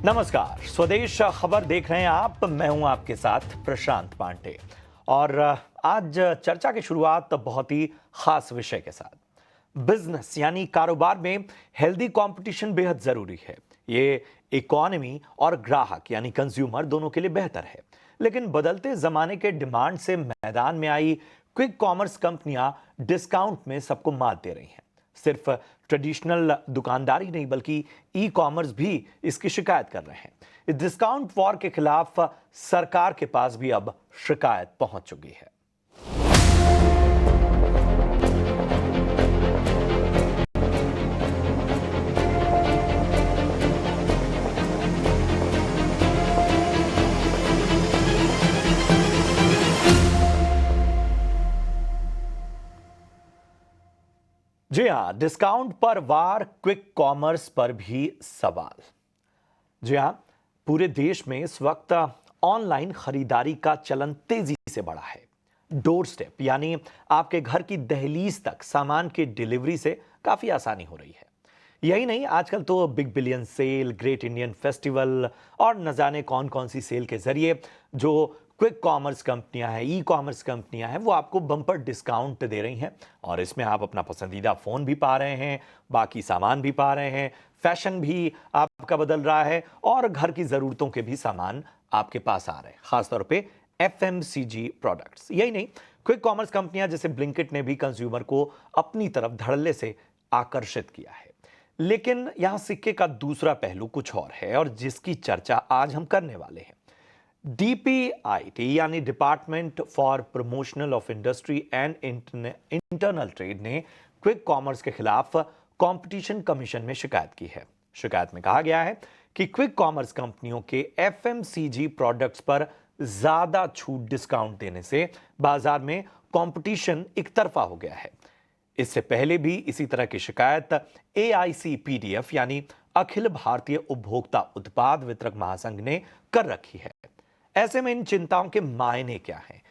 नमस्कार, स्वदेश खबर देख रहे हैं आप। मैं हूं आपके साथ प्रशांत पांडे और आज चर्चा की शुरुआत बहुत ही खास विषय के साथ। बिजनेस यानी कारोबार में हेल्दी कंपटीशन बेहद जरूरी है। ये इकोनॉमी और ग्राहक यानी कंज्यूमर दोनों के लिए बेहतर है। लेकिन बदलते जमाने के डिमांड से मैदान में आई क्विक कॉमर्स कंपनियां डिस्काउंट में सबको मात दे रही हैं। सिर्फ ट्रेडिशनल दुकानदारी नहीं बल्कि ई कॉमर्स भी इसकी शिकायत कर रहे हैं। इस डिस्काउंट वॉर के खिलाफ सरकार के पास भी अब शिकायत पहुंच चुकी है। जी हां, डिस्काउंट पर वार, क्विक कॉमर्स पर भी सवाल। जी हां, पूरे देश में इस वक्त ऑनलाइन खरीदारी का चलन तेजी से बढ़ा है। डोर स्टेप यानी आपके घर की दहलीज तक सामान की डिलीवरी से काफी आसानी हो रही है। यही नहीं, आजकल तो big billion sale, great Indian festival और न जाने कौन कौन सी सेल के जरिए जो क्विक कॉमर्स कंपनियां हैं, ई कॉमर्स कंपनियां हैं, वो आपको बम्पर डिस्काउंट दे रही हैं। और इसमें आप अपना पसंदीदा फोन भी पा रहे हैं, बाकी सामान भी पा रहे हैं, फैशन भी आपका बदल रहा है और घर की जरूरतों के भी सामान आपके पास आ रहे हैं, खासतौर पे एफएमसीजी प्रोडक्ट्स। यही नहीं, क्विक कॉमर्स कंपनियां जैसे ब्लिंकिट ने भी कंज्यूमर को अपनी तरफ धड़ल्ले से आकर्षित किया है। लेकिन यहां सिक्के का दूसरा पहलू कुछ और है और जिसकी चर्चा आज हम करने वाले हैं। डीपीआईटी यानी department for promotional of industry and internal trade ने क्विक कॉमर्स के खिलाफ कंपटीशन कमीशन में शिकायत की है। शिकायत में कहा गया है कि क्विक कॉमर्स कंपनियों के एफएमसीजी प्रोडक्ट्स पर ज्यादा छूट डिस्काउंट देने से बाजार में कंपटीशन एक तरफा हो गया है। इससे पहले भी इसी तरह की शिकायत एआईसीपीडीएफ यानी अखिल भारतीय उपभोक्ता उत्पाद वितरक महासंघ ने कर रखी है। ऐसे में इन चिंताओं के मायने क्या हैं?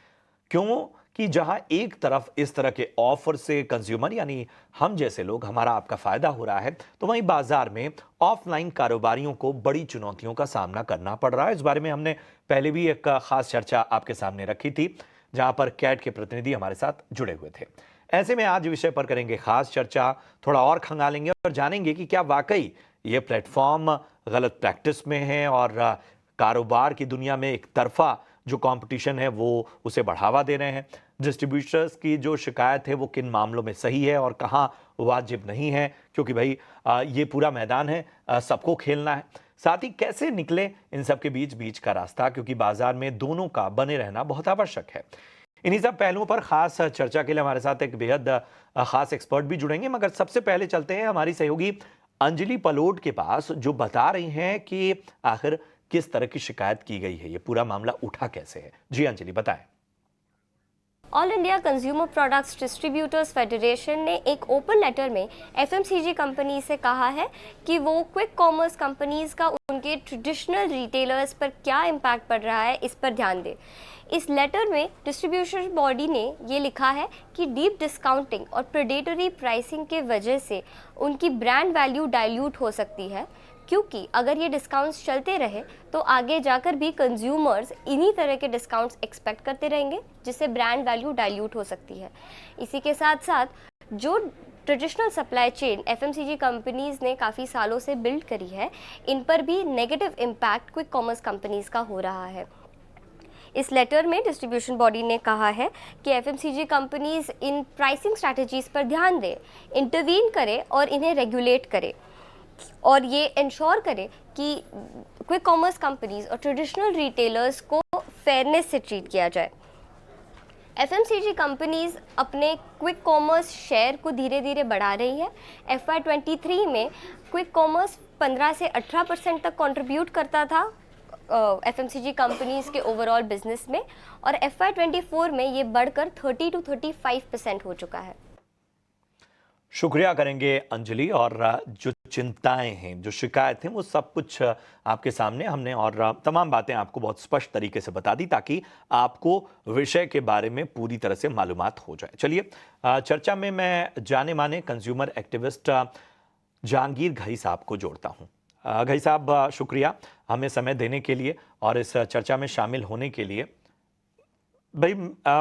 क्यों कि जहां एक तरफ इस तरह के ऑफर से कंज्यूमर यानी हम जैसे लोग, हमारा आपका फायदा हो रहा है, तो वहीं बाजार में ऑफलाइन कारोबारियों को बड़ी चुनौतियों का सामना करना पड़ रहा है। इस बारे में हमने पहले भी एक खास चर्चा आपके सामने रखी थी, जहां पर कैट के प्रतिनिधि हमारे साथ जुड़े हुए थे। ऐसे में आज विषय पर करेंगे खास चर्चा, थोड़ा और खंगालेंगे और जानेंगे कि क्या वाकई ये प्लेटफॉर्म गलत प्रैक्टिस में है और कारोबार की दुनिया में एक तरफा जो कंपटीशन है वो उसे बढ़ावा दे रहे हैं। डिस्ट्रीब्यूटर्स की जो शिकायत है वो किन मामलों में सही है और कहां वाजिब नहीं है, क्योंकि भाई ये पूरा मैदान है, सबको खेलना है। साथ ही कैसे निकले इन सब के बीच बीच का रास्ता, क्योंकि बाजार में दोनों का बने रहना बहुत आवश्यक है। इन्हीं सब पहलुओं पर खास चर्चा के लिए हमारे साथ एक बेहद खास एक्सपर्ट भी जुड़ेंगे, मगर सबसे पहले चलते हैं हमारी सहयोगी अंजलि पलोड के पास, जो बता रही हैं कि आखिर किस तरह की शिकायत की गई है, ये पूरा मामला उठा कैसे है। जी अंजलि, बताएं। All India consumer products distributors federation ने एक ओपन लेटर में एफएमसीजी कंपनी से कहा है कि वो क्विक कॉमर्स कंपनीज का उनके ट्रेडिशनल रिटेलर्स पर क्या इम्पैक्ट पड़ रहा है, इस पर ध्यान दें। इस लेटर में डिस्ट्रीब्यूशन बॉडी ने ये लिखा है कि डीप डिस्काउंटिंग और प्रेडेटरी प्राइसिंग के वजह से उनकी ब्रांड वैल्यू डाइल्यूट हो सकती है, क्योंकि अगर ये डिस्काउंट्स चलते रहे तो आगे जाकर भी कंज्यूमर्स इन्हीं तरह के डिस्काउंट्स एक्सपेक्ट करते रहेंगे, जिससे ब्रांड वैल्यू डाइल्यूट हो सकती है। इसी के साथ साथ जो traditional supply chain FMCG companies ने काफ़ी सालों से बिल्ड करी है, इन पर भी negative impact quick commerce companies का हो रहा है। इस लेटर में डिस्ट्रीब्यूशन बॉडी ने कहा है कि FMCG companies in pricing strategies पर ध्यान दें, इंटरवीन करें और इन्हें रेगुलेट करें और ये इंश्योर करें कि क्विक कॉमर्स कंपनीज और ट्रेडिशनल रिटेलर्स को फेयरनेस से ट्रीट किया जाए। एफएमसीजी कंपनीज अपने क्विक कॉमर्स शेयर को धीरे धीरे बढ़ा रही है। FY23 में क्विक कॉमर्स 15 से 18% तक कंट्रीब्यूट करता था एफएमसीजी कंपनीज के ओवरऑल बिजनेस में, और FY24 में ये बढ़कर 30 to 35% हो चुका है। शुक्रिया करेंगे अंजलि। और जो चिंताएं हैं, जो शिकायत हैं, वो सब कुछ आपके सामने हमने और तमाम बातें आपको बहुत स्पष्ट तरीके से बता दी, ताकि आपको विषय के बारे में पूरी तरह से मालूमात हो जाए। चलिए चर्चा में मैं जाने माने कंज्यूमर एक्टिविस्ट जहांगीर घई साहब को जोड़ता हूं। घई साहब शुक्रिया। हमें समय देने के लिए और इस चर्चा में शामिल होने के लिए। भाई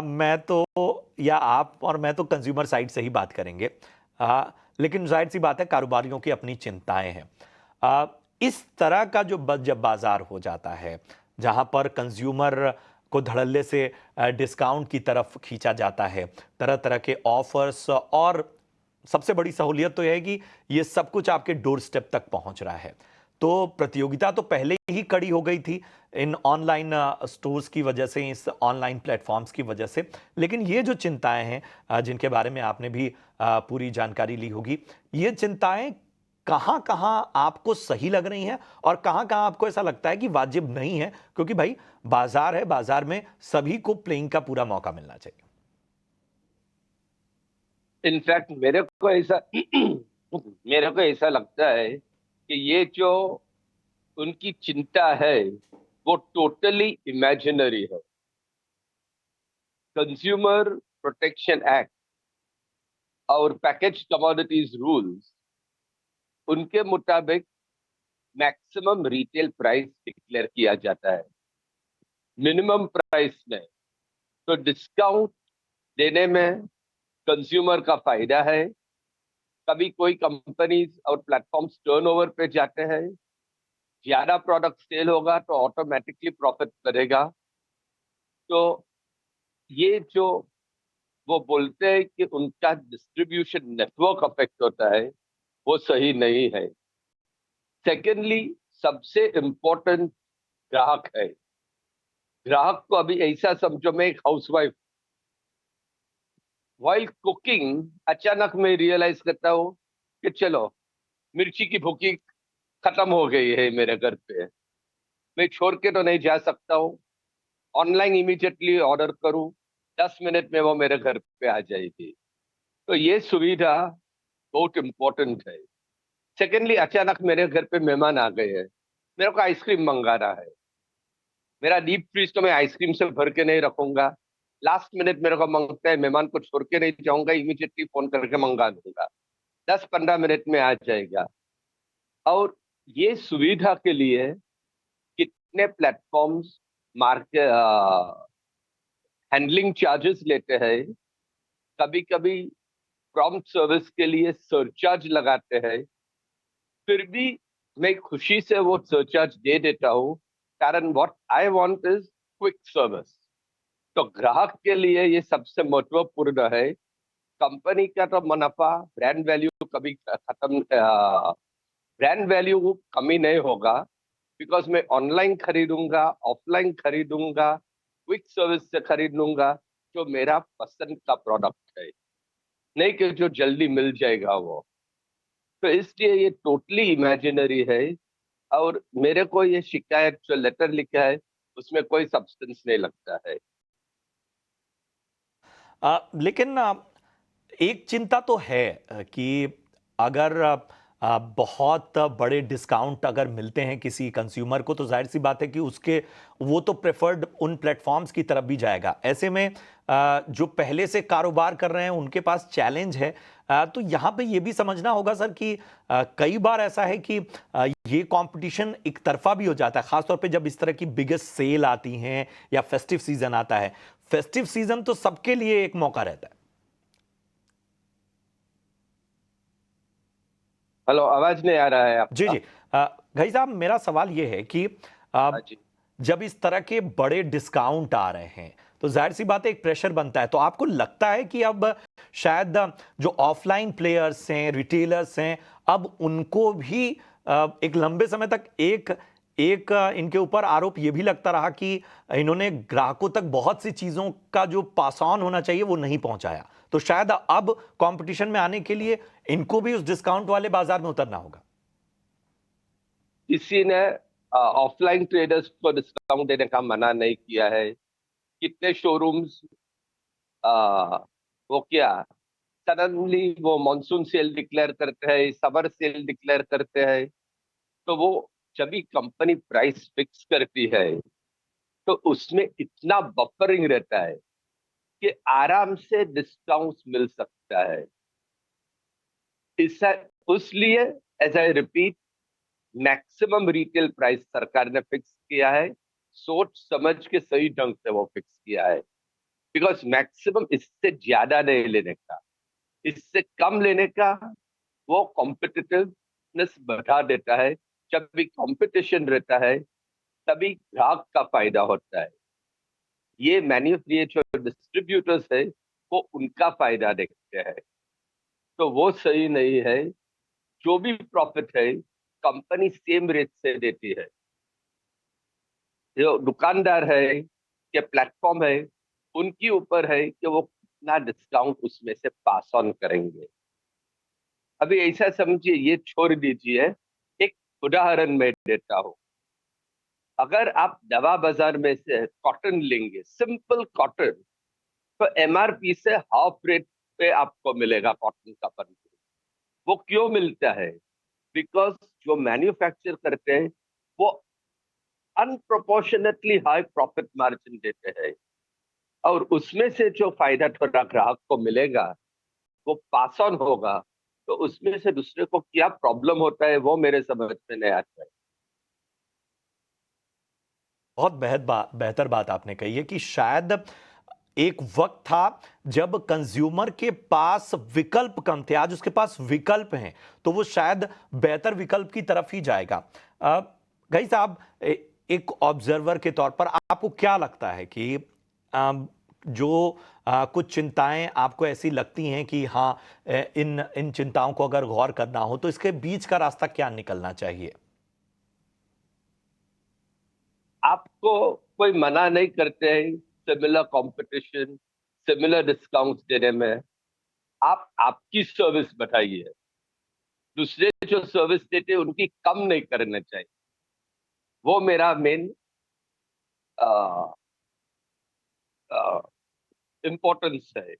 मैं तो या आप और मैं तो कंज्यूमर साइड से ही बात करेंगे। लेकिन जाहिर सी बात है कारोबारियों की अपनी चिंताएं हैं। अ, इस तरह का जो जब बाजार हो जाता है जहां पर कंज्यूमर को धड़ल्ले से डिस्काउंट की तरफ खींचा जाता है, तरह तरह के ऑफर्स, और सबसे बड़ी सहूलियत तो यह है कि ये सब कुछ आपके डोर स्टेप तक पहुंच रहा है। तो प्रतियोगिता तो पहले ही कड़ी हो गई थी इन ऑनलाइन स्टोर्स की वजह से, इस ऑनलाइन प्लेटफॉर्म्स की वजह से। लेकिन ये जो चिंताएं हैं जिनके बारे में आपने भी पूरी जानकारी ली होगी, ये चिंताएं कहां कहां आपको सही लग रही हैं और कहां कहां आपको ऐसा लगता है कि वाजिब नहीं है? क्योंकि भाई बाजार है, बाजार में सभी को प्लेइंग का पूरा मौका मिलना चाहिए। इनफैक्ट मेरे को ऐसा लगता है कि ये जो उनकी चिंता है वो टोटली इमेजिनरी है। कंज्यूमर प्रोटेक्शन एक्ट और पैकेज कमोडिटीज रूल्स, उनके मुताबिक मैक्सिमम रिटेल प्राइस डिक्लेयर किया जाता है मिनिमम प्राइस में। तो डिस्काउंट देने में कंज्यूमर का फायदा है। कभी कोई कंपनीज और प्लेटफॉर्म्स टर्नओवर पे जाते हैं, ज्यादा प्रोडक्ट सेल होगा तो ऑटोमेटिकली प्रॉफिट करेगा। तो ये जो वो बोलते हैं कि उनका डिस्ट्रीब्यूशन नेटवर्क अफेक्ट होता है, वो सही नहीं है। सेकेंडली, सबसे इम्पोर्टेंट ग्राहक है। ग्राहक को अभी ऐसा समझो, मैं एक हाउसवाइफ, वाइल कुकिंग अचानक मैं रियलाइज करता हूँ कि चलो मिर्ची की भुकी खत्म हो गई है मेरे घर पे, मैं छोड़ के तो नहीं जा सकता हूँ। ऑनलाइन इमीडिएटली ऑर्डर करूँ, 10 मिनट में वो मेरे घर पे आ जाएगी। तो ये सुविधा बहुत इम्पोर्टेंट है। सेकेंडली, अचानक मेरे घर पे मेहमान आ गए हैं, मेरे को आइसक्रीम मंगाना है। मेरा डीप फ्रीज तो मैं आइसक्रीम से भर के नहीं रखूंगा। लास्ट मिनट मेरे को मंगता है, मेहमान को छोड़ के नहीं जाऊंगा, इमीडिएटली फोन करके मंगा दूंगा, 10-15 मिनट में आ जाएगा। और ये सुविधा के लिए कितने प्लेटफॉर्म्स मार्केट हैंडलिंग चार्जेस लेते हैं। कभी कभी प्रॉम्प्ट सर्विस के लिए सरचार्ज लगाते हैं, फिर भी मैं खुशी से वो सरचार्ज दे देता हूँ, कारण what I want is quick service. तो ग्राहक के लिए ये सबसे महत्वपूर्ण है। कंपनी का तो मुनाफा, ब्रांड वैल्यू कभी खत्म, ब्रांड वैल्यू कमी नहीं होगा, बिकॉज मैं ऑनलाइन खरीदूंगा, ऑफलाइन खरीदूंगा, क्विक सर्विस से खरीदूंगा जो मेरा पसंद का प्रोडक्ट है, नहीं कि जो जल्दी मिल जाएगा वो। तो इसलिए ये टोटली इमेजिनरी है। और मेरे को ये शिकायत जो लेटर लिखा है उसमें कोई सब्सटेंस नहीं लगता है। लेकिन एक चिंता तो है कि अगर बहुत बड़े डिस्काउंट अगर मिलते हैं किसी कंज्यूमर को, तो जाहिर सी बात है कि उसके वो तो प्रेफर्ड उन प्लेटफॉर्म्स की तरफ भी जाएगा। ऐसे में जो पहले से कारोबार कर रहे हैं उनके पास चैलेंज है। तो यहाँ पे ये भी समझना होगा सर कि कई बार ऐसा है कि ये कंपटीशन एक तरफा भी हो जाता है, खासतौर पे जब इस तरह की बिगेस्ट सेल आती हैं या फेस्टिव सीजन आता है। फेस्टिव सीजन तो सबके लिए एक मौका रहता है। हेलो, आवाज नहीं आ रहा है जी आपका? जी। भाई साहब, मेरा सवाल यह है कि हाँ जी। जब इस तरह के बड़े डिस्काउंट आ रहे हैं तो जाहिर सी बात है एक प्रेशर बनता है। तो आपको लगता है कि अब शायद जो ऑफलाइन प्लेयर्स हैं, रिटेलर्स हैं, अब उनको भी एक लंबे समय तक एक एक इनके ऊपर आरोप ये भी लगता रहा कि इन्होंने ग्राहकों तक बहुत सी चीजों का जो पास ऑन होना चाहिए वो नहीं पहुंचाया, तो शायद अब कंपटीशन में आने के लिए इनको भी उस डिस्काउंट वाले बाजार में उतरना होगा। किसी ने ऑफलाइन ट्रेडर्स को डिस्काउंट देने का मना नहीं किया है। कितने शोरूम्स वो क्या सडनली वो मॉनसून सेल डिक्लेयर करते हैं, समर सेल डिक्लेयर करते हैं। तो वो जब भी कंपनी प्राइस फिक्स करती है तो उसमें इतना बफरिंग रहता है कि आराम से डिस्काउंट मिल सकता है। इससे उसलिए, as I repeat, maximum retail price सरकार ने फिक्स किया है, सोच समझ के सही ढंग से वो फिक्स किया है। बिकॉज मैक्सिमम इससे ज्यादा नहीं लेने का, इससे कम लेने का वो कॉम्पिटिटिवनेस बढ़ा देता है। जब भी कंपटीशन रहता है तभी ग्राहक का फायदा होता है। ये मैन्युफैक्चरर डिस्ट्रीब्यूटर्स है वो उनका फायदा देखते हैं, तो वो सही नहीं है। जो भी प्रॉफिट है कंपनी सेम रेट से देती है। जो दुकानदार है या प्लेटफॉर्म है उनके ऊपर है कि वो कितना डिस्काउंट उसमें से पास ऑन करेंगे। अभी ऐसा समझिए, ये छोड़ दीजिए, एक उदाहरण मैं देता हूँ। अगर आप दवा बाजार में से कॉटन लेंगे, सिंपल कॉटन, तो एमआरपी से हाफ रेट पे आपको मिलेगा कॉटन का पंच। वो क्यों मिलता है? बिकॉज जो मैन्युफैक्चर करते हैं वो अनप्रोपोर्शनेटली हाई प्रॉफिट मार्जिन देते हैं, और उसमें से जो फायदा थोड़ा ग्राहक को मिलेगा वो पास ऑन होगा। तो उसमें से दूसरे को क्या प्रॉब्लम होता है वो मेरे समझ में नहीं आता है। बहुत बेहतर बात आपने कही है कि शायद एक वक्त था जब कंज्यूमर के पास विकल्प कम थे, आज उसके पास विकल्प हैं, तो वो शायद बेहतर विकल्प की तरफ ही जाएगा। गई साहब, एक ऑब्जर्वर के तौर पर आपको क्या लगता है कि जो कुछ चिंताएं आपको ऐसी लगती हैं कि हाँ, इन चिंताओं को अगर गौर करना हो तो इसके बीच का रास्ता क्या निकलना चाहिए? आपको कोई मना नहीं करते हैं सिमिलर कंपटीशन, सिमिलर डिस्काउंट्स देने में। आप आपकी सर्विस बढ़ाइए, दूसरे जो सर्विस देते हैं उनकी कम नहीं करना चाहिए। वो मेरा मेन इम्पोर्टेंस है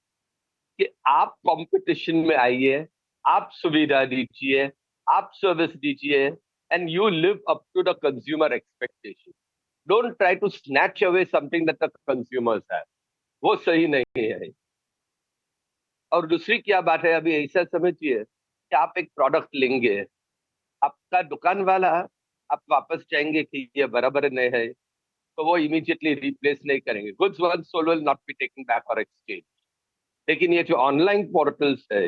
कि आप कंपटीशन में आइए, आप सुविधा दीजिए, आप सर्विस दीजिए, and you live up to the consumer expectation. Don't try to snatch away something that the consumers have. वो सही नहीं है। और दूसरी क्या बात है, अभी ऐसा समझिए कि आप एक प्रोडक्ट लेंगे, आपका दुकान वाला, आप वापस चाहेंगे कि ये बराबर नहीं है, तो वो इमीडिएटली रिप्लेस नहीं करेंगे। Goods once sold will not be taken back और एक्सचेंज। लेकिन ये जो ऑनलाइन पोर्टल्स है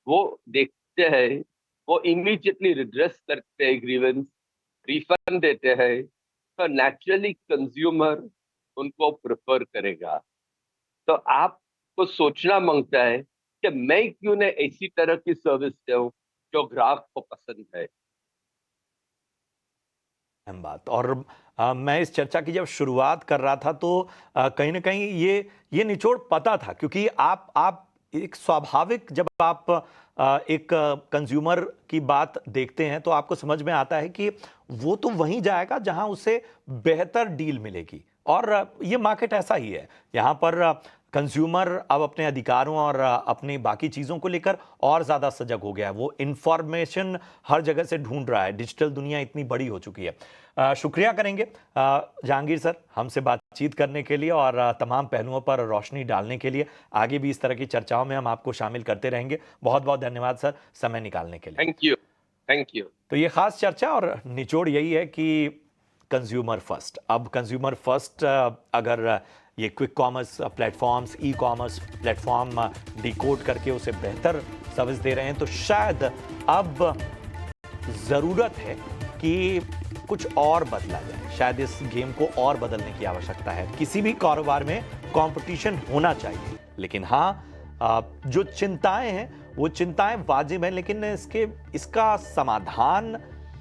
वो देखते हैं, वो इमीडिएटली रिड्रेस करते हैं ग्रीवेंस, रिफंड देते हैं, तो नेचुरली कंज्यूमर उनको प्रेफर करेगा। तो आपको सोचना मांगता है कि मैं क्यों न ऐसी तरह की सर्विस दूं जो ग्राहक को पसंद है। अहम बात। और मैं इस चर्चा की जब शुरुआत कर रहा था तो कहीं ना कहीं ये निचोड़ पता था, क्योंकि आप एक स्वाभाविक, जब आप एक कंज्यूमर की बात देखते हैं तो आपको समझ में आता है कि वो तो वहीं जाएगा जहां उसे बेहतर डील मिलेगी। और ये मार्केट ऐसा ही है, यहाँ पर कंज्यूमर अब अपने अधिकारों और अपनी बाकी चीज़ों को लेकर और ज़्यादा सजग हो गया है। वो इंफॉर्मेशन हर जगह से ढूंढ रहा है, डिजिटल दुनिया इतनी बड़ी हो चुकी है। शुक्रिया करेंगे जहांगीर सर हमसे बातचीत करने के लिए और तमाम पहलुओं पर रोशनी डालने के लिए। आगे भी इस तरह की चर्चाओं में हम आपको शामिल करते रहेंगे। बहुत बहुत धन्यवाद सर समय निकालने के लिए। Thank you. तो ये खास चर्चा और निचोड़ यही है कि कंज्यूमर फर्स्ट। अब कंज्यूमर फर्स्ट अगर ये quick commerce platforms, e commerce platform decode करके उसे बेहतर सर्विस दे रहे हैं, तो शायद अब ज़रूरत है कि कुछ और बदला जाए। शायद इस गेम को और बदलने की आवश्यकता है। किसी भी कारोबार में कंपटीशन होना चाहिए, लेकिन हाँ, जो चिंताएं हैं वो चिंताएं वाजिब हैं, लेकिन इसका समाधान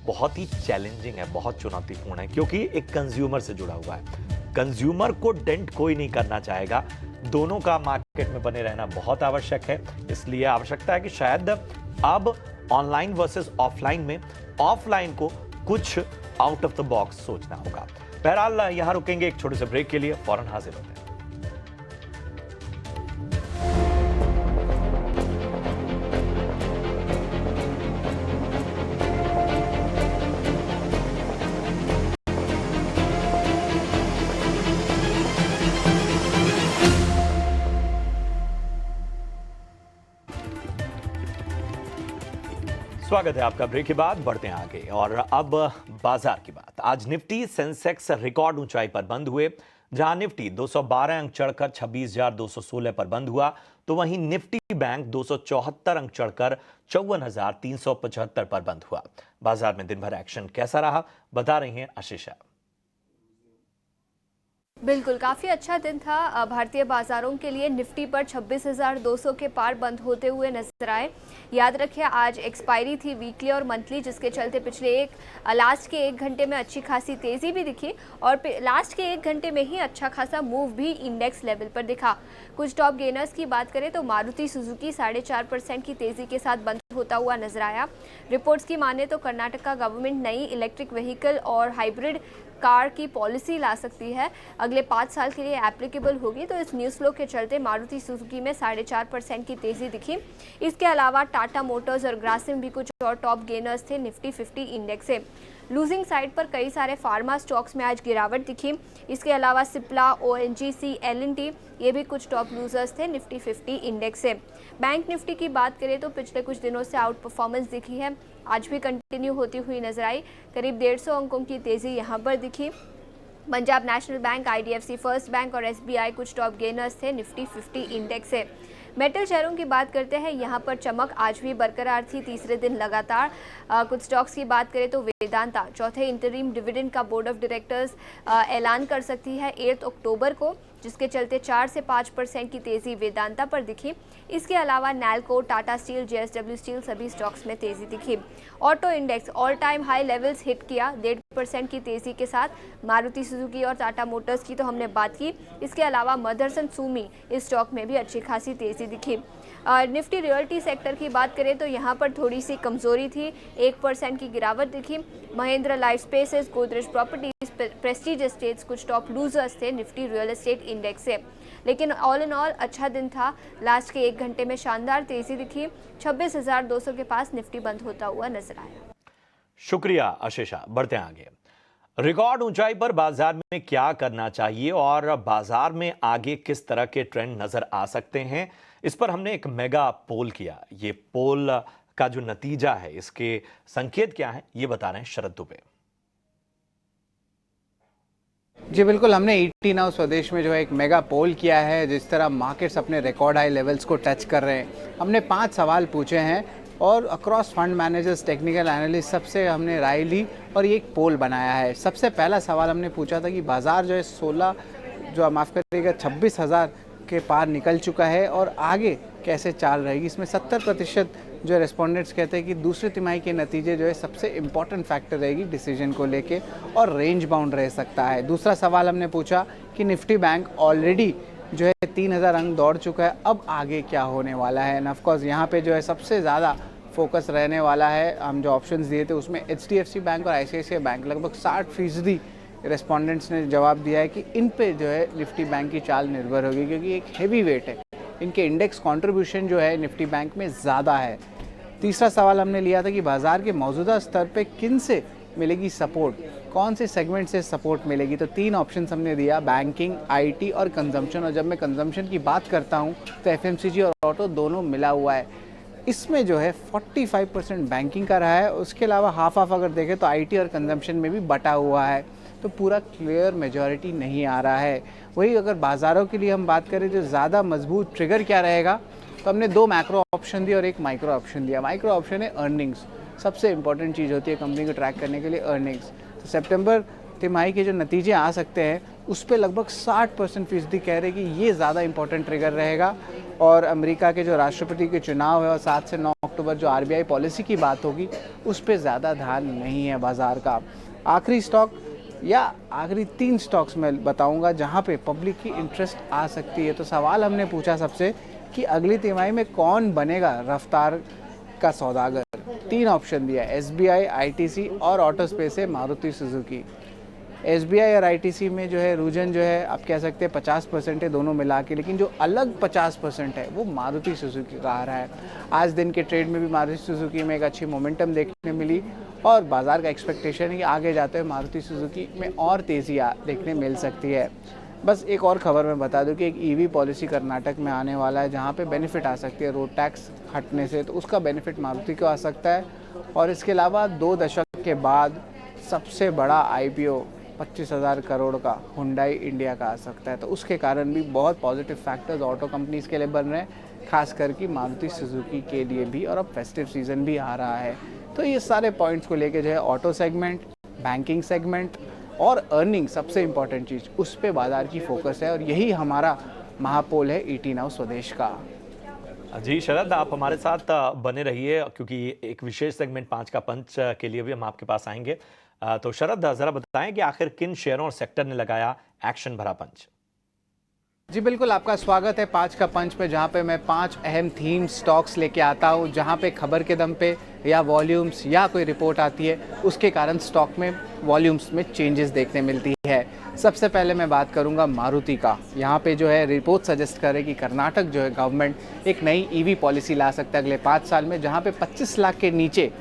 बहुत ही चैलेंजिंग है, बहुत चुनौतीपूर्ण है, क्योंकि एक कंज्यूमर से जुड़ा हुआ है। कंज्यूमर को डेंट कोई नहीं करना चाहेगा। दोनों का मार्केट में बने रहना बहुत आवश्यक है। इसलिए आवश्यकता है कि शायद अब ऑनलाइन वर्सेस ऑफलाइन में ऑफलाइन को कुछ आउट ऑफ द बॉक्स सोचना होगा। बहरहाल यहां रुकेंगे एक छोटे से ब्रेक के लिए, फौरन हाजिर होते हैं। स्वागत है आपका। ब्रेक के बाद बढ़ते हैं आगे और अब बाजार की बात। आज निफ्टी सेंसेक्स रिकॉर्ड ऊंचाई पर बंद हुए, जहां निफ्टी 212 अंक चढ़कर 26,216 पर बंद हुआ, तो वहीं निफ्टी बैंक 274 अंक चढ़कर 54,375 पर बंद हुआ। बाजार में दिन भर एक्शन कैसा रहा, बता रही हैं आशीषा। बिल्कुल, काफ़ी अच्छा दिन था भारतीय बाजारों के लिए। निफ्टी पर 26,200 के पार बंद होते हुए नजर आए। याद रखिए आज एक्सपायरी थी वीकली और मंथली, जिसके चलते पिछले लास्ट के 1 घंटे में अच्छी खासी तेज़ी भी दिखी और लास्ट के 1 घंटे में ही अच्छा खासा मूव भी इंडेक्स लेवल पर दिखा। कुछ टॉप गेनर्स की बात करें तो मारुति सुजुकी 4.5% की तेज़ी के साथ बंद होता हुआ नजर आया। रिपोर्ट्स की माने तो कर्नाटक का गवर्नमेंट नई इलेक्ट्रिक व्हीकल और हाइब्रिड कार की पॉलिसी ला सकती है, अगले 5 साल के लिए एप्लीकेबल होगी। तो इस न्यूज़ फ्लो के चलते मारुति सुजुकी में 4.5% की तेज़ी दिखी। इसके अलावा टाटा मोटर्स और ग्रासिम भी कुछ और टॉप गेनर्स थे निफ्टी 50 इंडेक्स से। लूजिंग साइड पर कई सारे फार्मा स्टॉक्स में आज गिरावट दिखी। इसके अलावा सिप्ला, ONGC, L&T ये भी कुछ टॉप लूजर्स थे निफ्टी 50 इंडेक्स से। बैंक निफ्टी की बात करें तो पिछले कुछ दिनों से आउट परफॉर्मेंस दिखी है, आज भी कंटिन्यू होती हुई नजर आई। करीब 150 अंकों की तेज़ी यहाँ पर दिखी। Punjab national bank, IDFC first bank और SBI कुछ टॉप गेनर्स थे निफ्टी 50 इंडेक्स से। मेटल शेयरों की बात करते हैं, यहाँ पर चमक आज भी बरकरार थी तीसरे दिन लगातार। कुछ स्टॉक्स की बात करें तो वेदांता चौथे इंटरिम डिविडेंड का बोर्ड ऑफ डायरेक्टर्स ऐलान कर सकती है 8 अक्टूबर को, जिसके चलते 4 से 5% की तेज़ी वेदांता पर दिखी। इसके अलावा NALCO, Tata steel, JSW steel सभी स्टॉक्स में तेज़ी दिखी। Auto index all time high levels hit किया 1.5% की तेज़ी के साथ। मारुति सुजुकी और टाटा मोटर्स की तो हमने बात की। इसके अलावा मदरसन सुमी इस स्टॉक में भी अच्छी खासी तेज़ी दिखी। निफ्टी रियल्टी सेक्टर की बात करें तो यहाँ पर थोड़ी सी कमज़ोरी थी, 1% की गिरावट दिखी। Mahindra life spaces, Godrej properties, Prestige estates कुछ टॉप लूजर्स थे निफ्टी रियल एस्टेट इंडेक्स से। लेकिन ऑल इन ऑल अच्छा दिन था। लास्ट के 1 घंटे में शानदार तेज़ी दिखी। 26,200 के पास निफ्टी बंद होता हुआ नजर आया। शुक्रिया आशीषा। बढ़ते हैं आगे। रिकॉर्ड ऊंचाई पर बाजार में क्या करना चाहिए और बाजार में आगे किस तरह के ट्रेंड नजर आ सकते हैं, इस पर हमने एक मेगा पोल किया। ये पोल का जो नतीजा है, इसके संकेत क्या है, ये बता रहे हैं शरद दुबे। जी बिल्कुल, हमने ET नाउ स्वदेश में जो है एक मेगा पोल किया है। जिस तरह मार्केट्स अपने रिकॉर्ड हाई लेवल्स को टच कर रहे हैं, हमने 5 सवाल पूछे हैं और across fund managers, technical analyst सबसे हमने राय ली और ये एक पोल बनाया है। सबसे पहला सवाल हमने पूछा था कि बाजार जो है 26,000 के पार निकल चुका है और आगे कैसे चाल रहेगी। इसमें 70% जो रेस्पोंडेंट्स कहते हैं कि दूसरी तिमाही के नतीजे जो है सबसे इम्पॉर्टेंट फैक्टर रहेगी डिसीजन को लेके और रेंज बाउंड रह सकता है। दूसरा सवाल हमने पूछा कि निफ्टी बैंक ऑलरेडी जो है 3,000 अंक दौड़ चुका है, अब आगे क्या होने वाला है। एंड ऑफकोर्स यहाँ पे जो है सबसे ज़्यादा फोकस रहने वाला है। हम जो ऑप्शंस दिए थे उसमें HDFC बैंक और ICICI बैंक लगभग 60% रेस्पोंडेंट्स ने जवाब दिया है कि इन पे जो है निफ्टी बैंक की चाल निर्भर होगी, क्योंकि एक हेवी वेट है, इनके इंडेक्स कंट्रीब्यूशन जो है निफ्टी बैंक में ज़्यादा है। तीसरा सवाल हमने लिया था कि बाज़ार के मौजूदा स्तर पे किन से मिलेगी सपोर्ट, कौन से सेगमेंट से सपोर्ट मिलेगी। तो 3 ऑप्शंस हमने दिया, बैंकिंग, IT और कंजम्पशन। और जब मैं कंजम्पशन की बात करता हूँ तो FMCG और ऑटो दोनों मिला हुआ है। इसमें जो है 45% बैंकिंग का रहा है, उसके अलावा हाफ अगर देखें तो IT और कंजम्पशन में भी बटा हुआ है, तो पूरा क्लियर मेजॉरिटी नहीं आ रहा है। वही अगर बाज़ारों के लिए हम बात करें जो ज़्यादा मजबूत ट्रिगर क्या रहेगा, तो हमने 2 मैक्रो ऑप्शन दिए और 1 माइक्रो ऑप्शन दिया। माइक्रो ऑप्शन है अर्निंग्स, सबसे इंपॉर्टेंट चीज़ होती है कंपनी को ट्रैक करने के लिए अर्निंग्स। तो सितंबर तिमाही के जो नतीजे आ सकते हैं उस पर लगभग 60% कह रहे हैं कि ये ज़्यादा इंपॉर्टेंट ट्रिगर रहेगा। और अमेरिका के जो राष्ट्रपति के चुनाव है और 7 से 9 अक्टूबर जो RBI पॉलिसी की बात होगी उस पर ज़्यादा ध्यान नहीं है बाज़ार का। आखिरी स्टॉक या आखिरी 3 स्टॉक्स में बताऊंगा जहां पे पब्लिक की इंटरेस्ट आ सकती है। तो सवाल हमने पूछा सबसे कि अगली तिमाही में कौन बनेगा रफ्तार का सौदागर। 3 ऑप्शन दिया, SBI, ITC और ऑटो स्पेस है मारुति सुजुकी। SBI और ITC में जो है रुझान जो है आप कह सकते हैं 50% है दोनों मिला के, लेकिन जो अलग 50% है वो मारुति सुजुकी का आ रहा है। आज दिन के ट्रेड में भी मारुति सुजुकी में एक अच्छी मोमेंटम देखने मिली और बाजार का एक्सपेक्टेशन है कि आगे जाते हुए मारुति सुजुकी में और तेज़ी देखने मिल सकती है। बस एक और खबर मैं बता दूं कि एक EV पॉलिसी कर्नाटक में आने वाला है जहां पे बेनिफिट आ सकती है रोड टैक्स हटने से, तो उसका बेनिफिट मारुति को आ सकता है। और इसके अलावा 2 दशक के बाद सबसे बड़ा आईपीओ 25,000 करोड़ का हुंडई इंडिया का आ सकता है। तो उसके कारण भी बहुत पॉजिटिव फैक्टर्स ऑटो कंपनीज के लिए बन रहे हैं, खास करके मारुति सुजुकी के लिए भी। और अब फेस्टिव सीजन भी आ रहा है, तो ये सारे पॉइंट्स को लेके जो है ऑटो सेगमेंट, बैंकिंग सेगमेंट और अर्निंग सबसे इम्पॉर्टेंट चीज़, उस पे बाजार की फोकस है और यही हमारा महापोल है ईटी नाउ स्वदेश का। जी शरद, आप हमारे साथ बने रहिए क्योंकि एक विशेष सेगमेंट 5 का पंच के लिए भी हम आपके पास आएंगे। तो शरद, जरा बताएं कि आखिर किन शेयरों और सेक्टर ने लगाया एक्शन भरा पंच। जी बिल्कुल, आपका स्वागत है 5 का पंच पे, जहाँ पे मैं 5 अहम थीम स्टॉक्स लेके आता हूँ, जहाँ पे खबर के दम पे या वॉल्यूम्स या कोई रिपोर्ट आती है उसके कारण स्टॉक में वॉल्यूम्स में चेंजेस देखने मिलती है। सबसे पहले मैं बात करूँगा मारुति का। यहाँ पे जो है रिपोर्ट सजेस्ट करे कि कर्नाटक जो है गवर्नमेंट एक नई ईवी पॉलिसी ला सकता है अगले 5 साल में, जहाँ पे 25 लाख के नीचे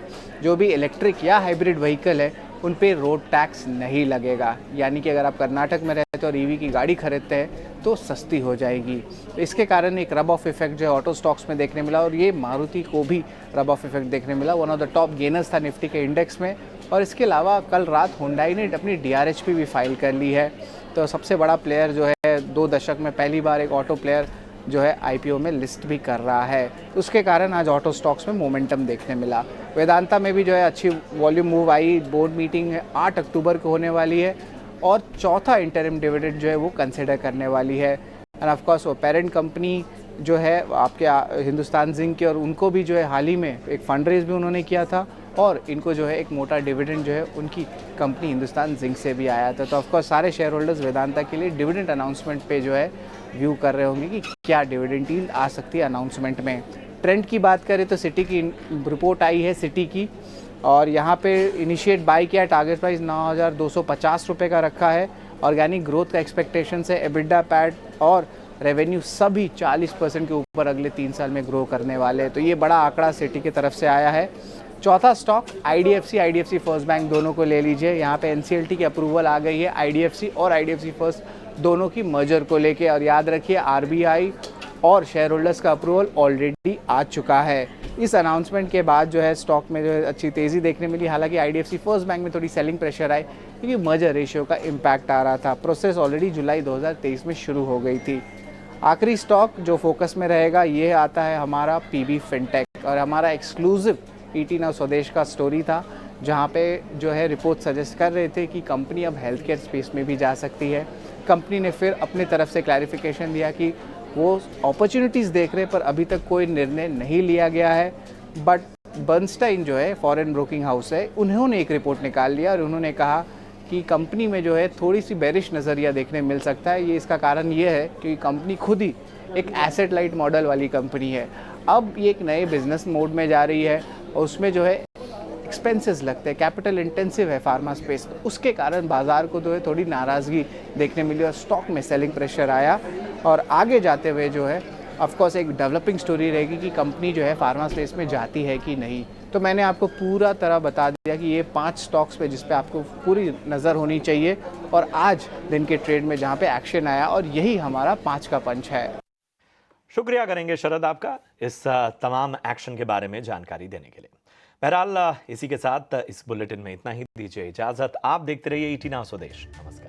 जो भी इलेक्ट्रिक या हाइब्रिड व्हीकल है उन पे रोड टैक्स नहीं लगेगा। यानी कि अगर आप कर्नाटक में रहते हो और ईवी की गाड़ी खरीदते हैं तो सस्ती हो जाएगी। तो इसके कारण एक रब ऑफ इफेक्ट जो है ऑटो स्टॉक्स में देखने मिला और ये मारुति को भी रब ऑफ इफेक्ट देखने मिला। One of the top gainers था निफ्टी के इंडेक्स में। और इसके अलावा कल रात हुंडई ने अपनी डीआरएचपी भी फाइल कर ली है। तो सबसे बड़ा प्लेयर जो है 2 दशक में पहली बार एक ऑटो प्लेयर जो है आईपीओ में लिस्ट भी कर रहा है। उसके कारण आज ऑटो स्टॉक्स में मोमेंटम देखने मिला। वेदांता में भी जो है अच्छी volume move I. Board meeting है 8 अक्टूबर को होने वाली है और चौथा इंटरिम डिविडेंड जो है वो कंसिडर करने वाली है। एंड ऑफ कोर्स वो पेरेंट कंपनी जो है आपके हिंदुस्तान जिंक की, और उनको भी जो है हाल ही में एक फंड रेज भी उन्होंने किया था और इनको जो है एक मोटा डिविडेंड जो है उनकी कंपनी हिंदुस्तान जिंक से भी आया था। तो ऑफ कोर्स सारे शेयर होल्डर्स वेदांता के लिए डिविडेंड अनाउंसमेंट पे जो है व्यू कर रहे होंगे कि क्या डिविडेंड डील आ सकती है अनाउंसमेंट में। ट्रेंड की बात करें तो सिटी की रिपोर्ट आई है सिटी की, और यहाँ पे इनिशिएट बाई किया, टारगेट प्राइस 9,250 रुपये का रखा है। ऑर्गेनिक ग्रोथ का एक्सपेक्टेशन है, एबिडा पैट और रेवेन्यू सभी 40% के ऊपर अगले 3 साल में ग्रो करने वाले हैं। तो ये बड़ा आंकड़ा सिटी की तरफ से आया है। चौथा स्टॉक आईडीएफसी फर्स्ट बैंक दोनों को ले लीजिए। यहाँ पे एनसीएलटी की अप्रूवल आ गई है आईडीएफसी और आईडीएफसी फर्स्ट दोनों की मर्जर को लेके, और याद रखिए आरबीआई और शेयर होल्डर्स का अप्रूवल ऑलरेडी आ चुका है। इस अनाउंसमेंट के बाद जो है स्टॉक में जो है अच्छी तेज़ी देखने मिली। हालांकि आईडीएफसी फर्स्ट बैंक में थोड़ी सेलिंग प्रेशर आई क्योंकि मर्जर रेशियो का इम्पैक्ट आ रहा था। प्रोसेस ऑलरेडी जुलाई 2023 में शुरू हो गई थी। आखिरी स्टॉक जो फोकस में रहेगा ये आता है हमारा पीबी फिनटेक, और हमारा एक्सक्लूसिव ईटी नाउ स्वदेश का स्टोरी था, जहाँ पे जो है रिपोर्ट सजेस्ट कर रहे थे कि कंपनी अब हेल्थ केयर स्पेस में भी जा सकती है। कंपनी ने फिर अपनी तरफ से क्लैरिफिकेशन दिया कि वो अपॉर्चुनिटीज़ देख रहे, पर अभी तक कोई निर्णय नहीं लिया गया है। बट बर्नस्टाइन जो है फॉरेन ब्रोकिंग हाउस है, उन्होंने एक रिपोर्ट निकाल लिया और उन्होंने कहा कि कंपनी में जो है थोड़ी सी बेरिश नज़रिया देखने मिल सकता है। ये इसका कारण ये है कि कंपनी खुद ही एक एसेट लाइट मॉडल वाली कंपनी है। अब ये एक नए बिजनेस मोड में जा रही है और उसमें जो है एक्सपेंसेस लगते हैं, कैपिटल इंटेंसिव है फार्मा स्पेस। तो उसके कारण बाजार को जो है थोड़ी नाराज़गी देखने मिली और स्टॉक में सेलिंग प्रेशर आया। और आगे जाते हुए जो है ऑफकोर्स एक डेवलपिंग स्टोरी रहेगी कि कंपनी जो है फार्मा स्पेस में जाती है कि नहीं। तो मैंने आपको पूरा तरह बता दिया कि ये 5 स्टॉक्स पे जिस पे आपको पूरी नज़र होनी चाहिए, और आज दिन के ट्रेड में जहाँ पे एक्शन आया, और यही हमारा 5 का पंच है। शुक्रिया करेंगे शरद आपका इस तमाम एक्शन के बारे में जानकारी देने के लिए। बहरहाल इसी के साथ इस बुलेटिन में इतना ही। दीजिए इजाजत। आप देखते रहिए ईटी नाउ स्वदेश। नमस्कार।